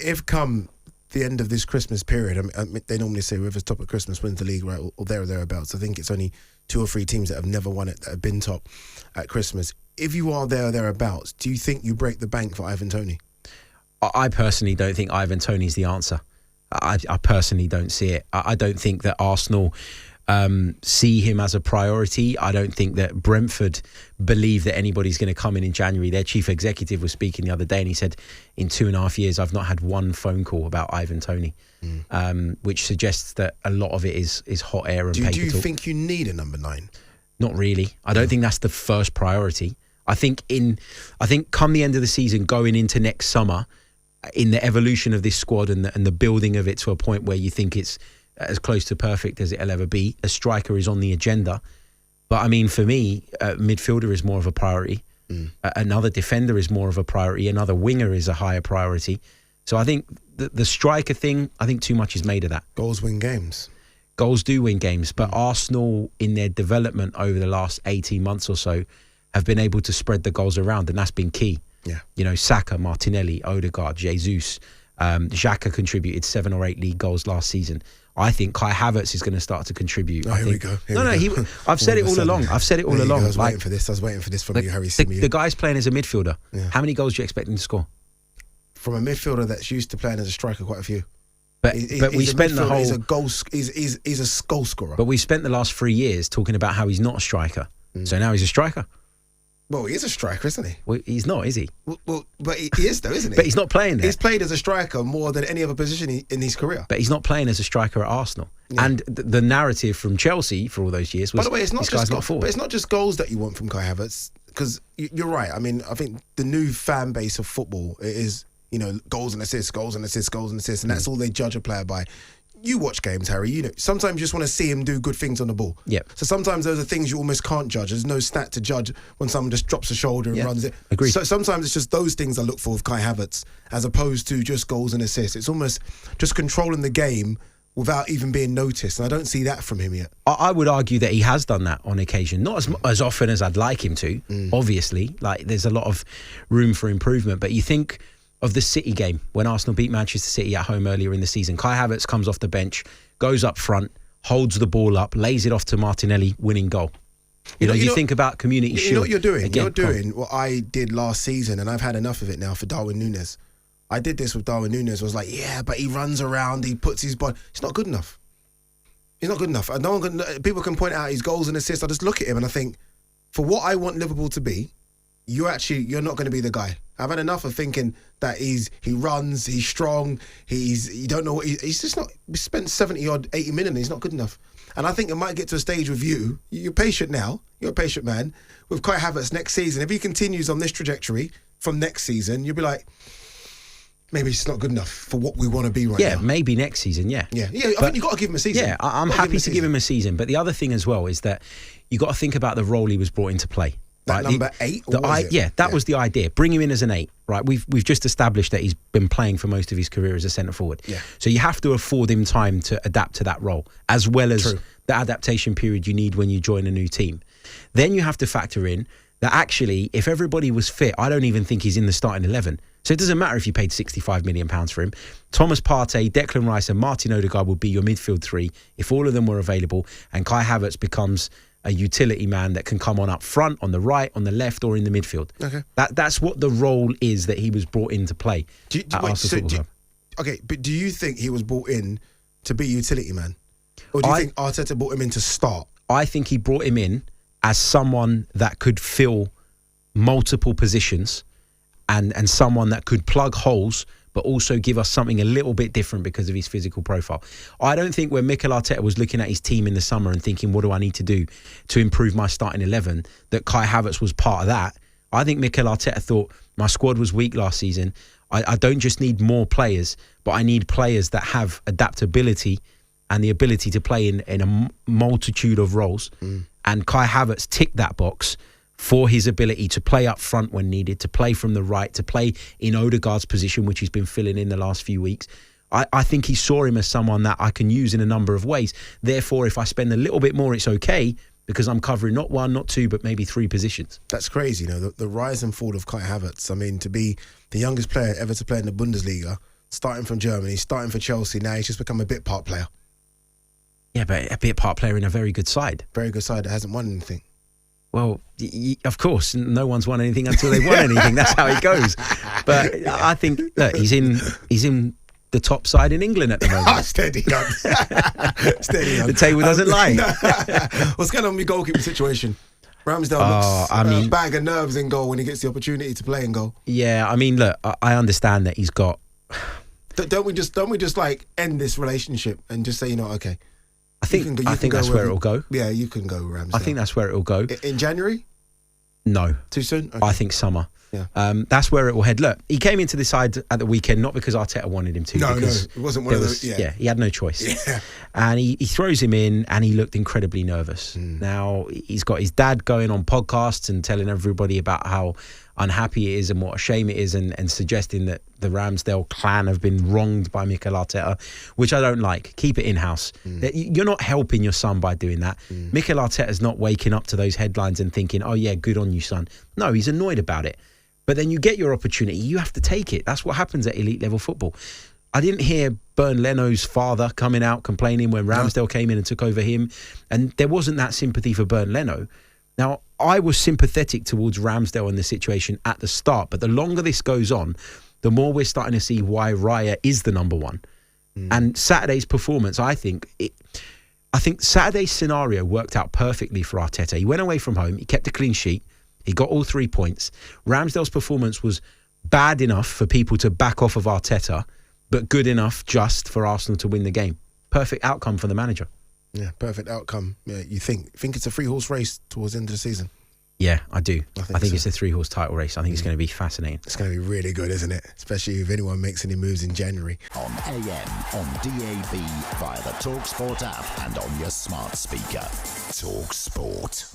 if come the end of this Christmas period, I mean, they normally say whoever's top at Christmas wins the league, right, or there or thereabouts. I think it's only 2 or 3 teams that have never won it that have been top at Christmas. If you are there or thereabouts, do you think you break the bank for Ivan Toney? I personally don't think Ivan Toney's the answer. I personally don't see it. I don't think that Arsenal see him as a priority. I don't think that Brentford believe that anybody's going to come in January. Their chief executive was speaking the other day and he said, in 2.5 years, I've not had one phone call about Ivan Toney, which suggests that a lot of it is hot air and paper talk. Do you think you need a number 9? Not really. I don't think that's the first priority. I think come the end of the season, going into next summer, in the evolution of this squad and the building of it to a point where you think it's as close to perfect as it'll ever be, a striker is on the agenda. But I mean, for me, midfielder is more of a priority. Another defender is more of a priority. Another winger is a higher priority. So I think the striker thing, I think too much is made of that. Goals win games. Goals do win games, but Arsenal in their development over the last 18 months or so have been able to spread the goals around, and that's been key. Yeah. You know, Saka, Martinelli, Odegaard, Jesus, Xhaka contributed 7 or 8 league goals last season. I think Kai Havertz is going to see contribute. Here we go. I've said it all along. I was waiting for this. I was waiting for this from you, Harry Symeou. The guy's playing as a midfielder. Yeah. How many goals do you expect him to score? From a midfielder that's used to playing as a striker, quite a few. But we spent the whole. He's a goal scorer. But we spent the last 3 years talking about how he's not a striker. So now he's a striker. Well, he is a striker, isn't he? Well, he's not, is he? Well, but he is though, isn't he? But he's not playing there. He's played as a striker more than any other position in his career. But he's not playing as a striker at Arsenal. Yeah. And the narrative from Chelsea for all those years was, by the way, it's not just goals that you want from Kai Havertz, because you're right. I mean, I think the new fan base of football is, you know, goals and assists, and that's all they judge a player by. You watch games, Harry. You know, sometimes you just want to see him do good things on the ball. Yep. So sometimes those are things you almost can't judge. There's no stat to judge when someone just drops a shoulder and runs it. Agreed. So sometimes it's just those things I look for with Kai Havertz, as opposed to just goals and assists. It's almost just controlling the game without even being noticed, and I don't see that from him yet. I would argue that he has done that on occasion, not as often as I'd like him to. Obviously, like there's a lot of room for improvement. But you think of the City game when Arsenal beat Manchester City at home earlier in the season. Kai Havertz comes off the bench, goes up front, holds the ball up, lays it off to Martinelli, winning goal. You think about community shield. You know what you're doing? You're doing what I did last season, and I've had enough of it now for Darwin Núñez. I did this with Darwin Núñez. I was like, yeah, but he runs around, he puts his body. It's not good enough. He's not good enough. People can point out his goals and assists. I just look at him and I think, for what I want Liverpool to be, you're not going to be the guy. I've had enough of thinking that he runs, he's strong, you don't know what he's just not. We spent 70 odd 80 minutes and he's not good enough. And I think it might get to a stage with you're patient now, you're a patient man, with Kai Havertz next season. If he continues on this trajectory from next season, you'll be like, maybe it's not good enough for what we want to be right now. Yeah, maybe next season, yeah. I think you've got to give him a season. Yeah, I'm happy to give him a season. But the other thing as well is that you've got to think about the role he was brought in to play. That right? number 8? That was the idea. Bring him in as an 8, right? We've just established that he's been playing for most of his career as a centre forward. Yeah. So you have to afford him time to adapt to that role, as well as the adaptation period you need when you join a new team. Then you have to factor in that actually, if everybody was fit, I don't even think he's in the starting 11. So it doesn't matter if you paid £65 million for him. Thomas Partey, Declan Rice and Martin Odegaard would be your midfield 3 if all of them were available, and Kai Havertz becomes a utility man that can come on up front, on the right, on the left, or in the midfield. Okay. That's what the role is that he was brought in to play. But do you think he was brought in to be utility man? Or do you think Arteta brought him in to start? I think he brought him in as someone that could fill multiple positions and someone that could plug holes, but also give us something a little bit different because of his physical profile. I don't think when Mikel Arteta was looking at his team in the summer and thinking, what do I need to do to improve my starting 11, that Kai Havertz was part of that. I think Mikel Arteta thought, my squad was weak last season. I don't just need more players, but I need players that have adaptability and the ability to play in a multitude of roles. And Kai Havertz ticked that box for his ability to play up front when needed, to play from the right, to play in Odegaard's position, which he's been filling in the last few weeks. I think he saw him as someone that I can use in a number of ways. Therefore, if I spend a little bit more, it's okay, because I'm covering not 1, not 2, but maybe 3 positions. That's crazy, the rise and fall of Kai Havertz. I mean, to be the youngest player ever to play in the Bundesliga, starting from Germany, starting for Chelsea. Now he's just become a bit part player. Yeah, but a bit part player in a very good side. Very good side that hasn't won anything. Well, of course, no one's won anything until they've won anything. That's how it goes. But I think look, he's in the top side in England at the moment. Steady on. Steady on. The table doesn't lie. What's going on with your goalkeeping situation? Ramsdale looks a bag of nerves in goal when he gets the opportunity to play in goal. Yeah, I mean, look, I understand that he's got. Don't we just like end this relationship and just say, okay? I think that's where it'll go. Yeah, you can go Ramsdale. I think that's where it'll go. In January? No. Too soon? Okay. I think summer. Yeah. That's where it will head. Look, he came into the side at the weekend not because Arteta wanted him to. No, it wasn't one of those. Yeah, he had no choice. Yeah. And he throws him in, and he looked incredibly nervous. Now he's got his dad going on podcasts and telling everybody about how unhappy it is and what a shame it is, and suggesting that the Ramsdale clan have been wronged by Mikel Arteta, which I don't like. Keep it in-house. You're not helping your son by doing that. Mikel Arteta's not waking up to those headlines and thinking, oh yeah, good on you, son. No, he's annoyed about it. But then you get your opportunity, you have to take it. That's what happens at elite level football. I didn't hear Bernd Leno's father coming out complaining when Ramsdale came in and took over him, and there wasn't that sympathy for Bernd Leno. Now, I was sympathetic towards Ramsdale in the situation at the start, but the longer this goes on, the more we're starting to see why Raya is the number one. And Saturday's performance, I think Saturday's scenario worked out perfectly for Arteta. He went away from home, he kept a clean sheet, he got all 3 points. Ramsdale's performance was bad enough for people to back off of Arteta, but good enough just for Arsenal to win the game. Perfect outcome for the manager. Yeah, perfect outcome. Yeah, you think it's a 3-horse race towards the end of the season? Yeah, I do. I think it's a 3-horse title race. I think it's going to be fascinating. It's going to be really good, isn't it? Especially if anyone makes any moves in January. On AM, on DAB, via the talkSPORT app and on your smart speaker. talkSPORT.